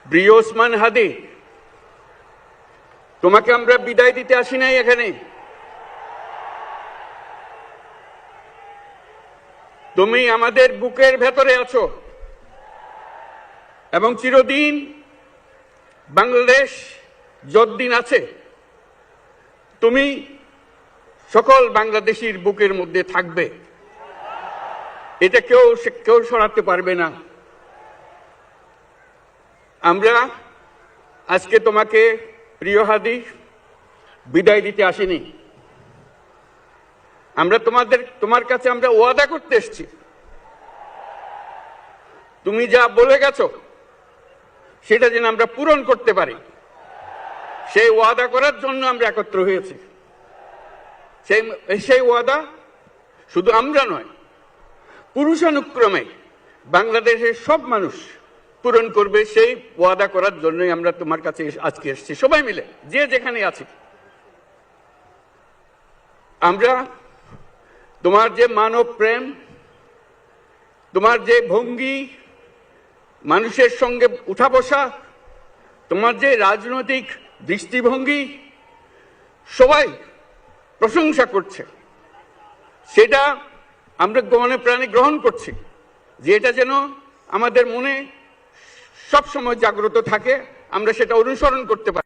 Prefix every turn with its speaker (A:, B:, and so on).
A: প্রিয় ওসমান হাদি, তোমাকে আমরা বিদায় দিতে আসি নাই এখানে। তুমি আমাদের বুকের ভেতরে আছো এবং চিরদিন বাংলাদেশ যতদিন আছে তুমি সকল বাংলাদেশির বুকের মধ্যে থাকবে। এটা কেউ সরাতে পারবে না। আমরা আজকে তোমাকে প্রিয় হাদি বিদায় দিতে আসিনি। আমরা তোমার কাছে আমরা ওয়াদা করতে এসেছি। তুমি যা বলে গেছো সেটা যেন আমরা পূরণ করতে পারি, সেই ওয়াদা করার জন্য আমরা একত্র হয়েছি। সেই ওয়াদা শুধু আমরা নয়, পুরুষানুক্রমে বাংলাদেশের সব মানুষ পূরণ করবে। সেই ওয়াদা করার জন্যই আমরা তোমার কাছে আজকে এসেছি, সবাই মিলে যে যেখানে আছি। আমরা তোমার যে মানব প্রেম, তোমার যে ভঙ্গি, মানুষের সঙ্গে উঠা বসা, তোমার যে রাজনৈতিক দৃষ্টিভঙ্গি, সবাই প্রশংসা করছে। সেটা আমরা মনে প্রাণে গ্রহণ করছি, যে এটা যেন আমাদের মনে সব সময় জাগ্রত থাকে, আমরা সেটা অনুসরণ করতে পারি।